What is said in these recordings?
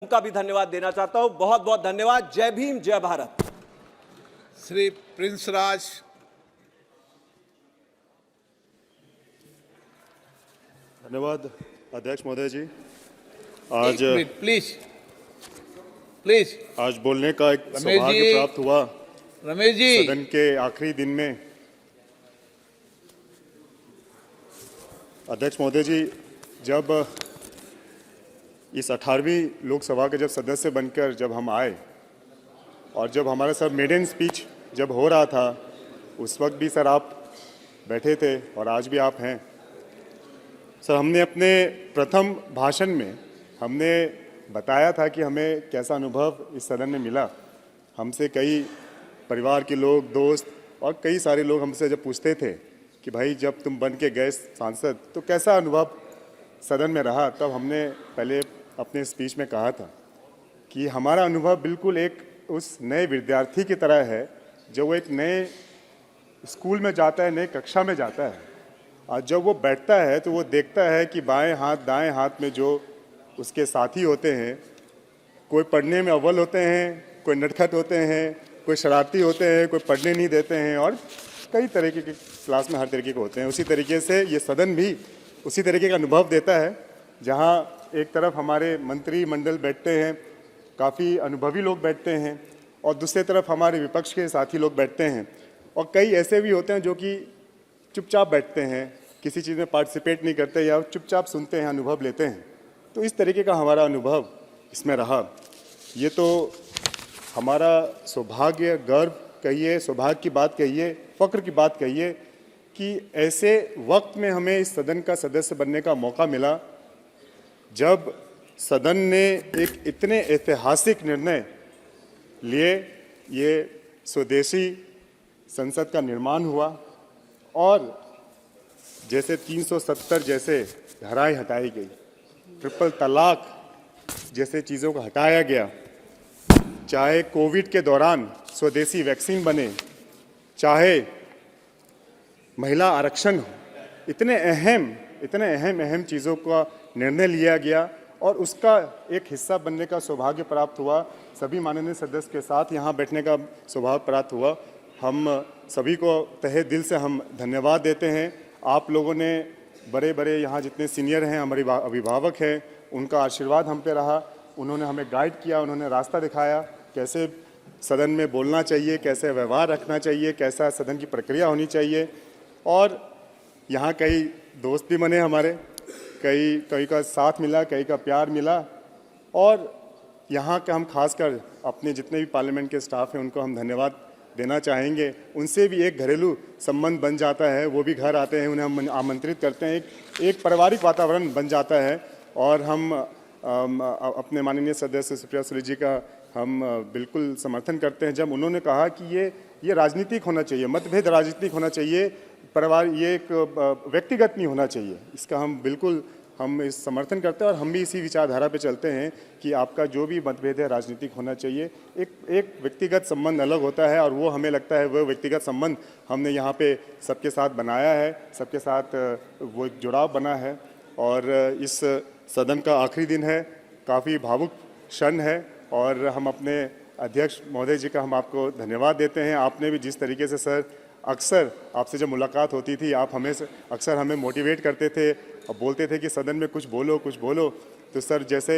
उनका भी धन्यवाद देना चाहता हूं। बहुत बहुत धन्यवाद। जय भीम, जय भारत। श्री प्रिंस राज। धन्यवाद अध्यक्ष महोदय जी। आज प्लीज आज बोलने का एक सौभाग्य प्राप्त हुआ रमेश जी सदन के आखिरी दिन में। अध्यक्ष महोदय जी, जब इस 18वीं लोकसभा के जब सदस्य बनकर जब हम आए और जब हमारा सर मेडन स्पीच जब हो रहा था, उस वक्त भी सर आप बैठे थे और आज भी आप हैं। सर, हमने अपने प्रथम भाषण में हमने बताया था कि हमें कैसा अनुभव इस सदन में मिला। हमसे कई परिवार के लोग, दोस्त और कई सारे लोग हमसे जब पूछते थे कि भाई जब तुम बन के गए सांसद तो कैसा अनुभव सदन में रहा, तब हमने पहले अपने स्पीच में कहा था कि हमारा अनुभव बिल्कुल एक उस नए विद्यार्थी की तरह है जो वो एक नए स्कूल में जाता है, नए कक्षा में जाता है। और जब वो बैठता है तो वो देखता है कि बाएं हाथ दाएं हाथ में जो उसके साथी होते हैं, कोई पढ़ने में अव्वल होते हैं, कोई नटखट होते हैं, कोई शरारती होते हैं, कोई पढ़ने नहीं देते हैं और कई तरीके के क्लास में हर तरीके के होते हैं। उसी तरीके से ये सदन भी उसी तरीके का अनुभव देता है, जहाँ एक तरफ हमारे मंत्रिमंडल बैठते हैं, काफ़ी अनुभवी लोग बैठते हैं, और दूसरी तरफ हमारे विपक्ष के साथी लोग बैठते हैं, और कई ऐसे भी होते हैं जो कि चुपचाप बैठते हैं, किसी चीज़ में पार्टिसिपेट नहीं करते या चुपचाप सुनते हैं, अनुभव लेते हैं। तो इस तरीके का हमारा अनुभव इसमें रहा। ये तो हमारा सौभाग्य, गर्व कहिए, सौभाग्य की बात कहिए, फ़ख्र की बात कहिए कि ऐसे वक्त में हमें इस सदन का सदस्य बनने का मौका मिला जब सदन ने एक इतने ऐतिहासिक निर्णय लिए, ये स्वदेशी संसद का निर्माण हुआ और जैसे 370 जैसे धाराएं हटाई गई, ट्रिपल तलाक जैसे चीज़ों को हटाया गया, चाहे कोविड के दौरान स्वदेशी वैक्सीन बने, चाहे महिला आरक्षण हो, इतने अहम चीज़ों का निर्णय लिया गया और उसका एक हिस्सा बनने का सौभाग्य प्राप्त हुआ। सभी माननीय सदस्य के साथ यहाँ बैठने का सौभाग्य प्राप्त हुआ। हम सभी को तहे दिल से हम धन्यवाद देते हैं। आप लोगों ने बड़े बड़े यहाँ जितने सीनियर हैं, हमारे अभिभावक हैं, उनका आशीर्वाद हम पे रहा। उन्होंने हमें गाइड किया, उन्होंने रास्ता दिखाया कैसे सदन में बोलना चाहिए, कैसे व्यवहार रखना चाहिए, कैसा सदन की प्रक्रिया होनी चाहिए। और यहाँ कई दोस्त भी बने हमारे, कई का साथ मिला, कई का प्यार मिला, और यहाँ का हम खासकर अपने जितने भी पार्लियामेंट के स्टाफ हैं उनको हम धन्यवाद देना चाहेंगे। उनसे भी एक घरेलू संबंध बन जाता है, वो भी घर आते हैं, उन्हें हम आमंत्रित करते हैं, एक पारिवारिक वातावरण बन जाता है। और हम अपने माननीय सदस्य सुप्रिया सुले जी का हम बिल्कुल समर्थन करते हैं जब उन्होंने कहा कि ये राजनीतिक होना चाहिए, मतभेद राजनीतिक होना चाहिए, परिवार ये एक व्यक्तिगत नहीं होना चाहिए। इसका हम इस समर्थन करते हैं और हम भी इसी विचारधारा पे चलते हैं कि आपका जो भी मतभेद है राजनीतिक होना चाहिए। एक व्यक्तिगत संबंध अलग होता है और वो हमें लगता है वो व्यक्तिगत संबंध हमने यहाँ पे सबके साथ बनाया है, सबके साथ वो एक जुड़ाव बना है। और इस सदन का आखिरी दिन है, काफ़ी भावुक क्षण है और हम अपने अध्यक्ष महोदय जी का हम आपको धन्यवाद देते हैं। आपने भी जिस तरीके से सर अक्सर आपसे जब मुलाकात होती थी, आप अक्सर हमें मोटिवेट करते थे और बोलते थे कि सदन में कुछ बोलो। तो सर जैसे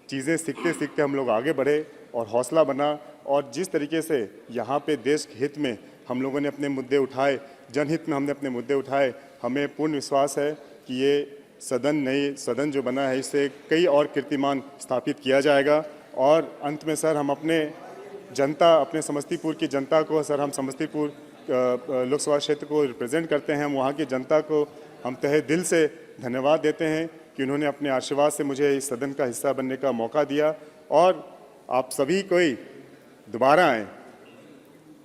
चीज़ें सीखते सीखते हम लोग आगे बढ़े और हौसला बना, और जिस तरीके से यहाँ पे देश के हित में हम लोगों ने अपने मुद्दे उठाए, जनहित में हमने अपने मुद्दे उठाए, हमें पूर्ण विश्वास है कि ये नई सदन जो बना है इससे कई और कीर्तिमान स्थापित किया जाएगा। और अंत में सर हम अपने समस्तीपुर की जनता को, सर हम समस्तीपुर लोकसभा क्षेत्र को रिप्रेजेंट करते हैं, हम वहाँ की जनता को हम तहे दिल से धन्यवाद देते हैं कि उन्होंने अपने आशीर्वाद से मुझे इस सदन का हिस्सा बनने का मौका दिया। और आप सभी कोई दोबारा आएँ,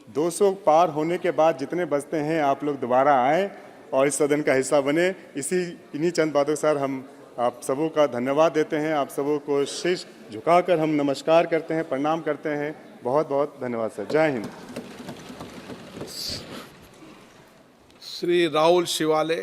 200 पार होने के बाद जितने बचते हैं आप लोग दोबारा आएँ और इस सदन का हिस्सा बने। इन्हीं चंद बातों सर हम आप सबों का धन्यवाद देते हैं, आप सबों को शीश झुकाकर हम नमस्कार करते हैं, प्रणाम करते हैं। बहुत बहुत धन्यवाद सर। जय हिंद। श्री राहुल शिवाले।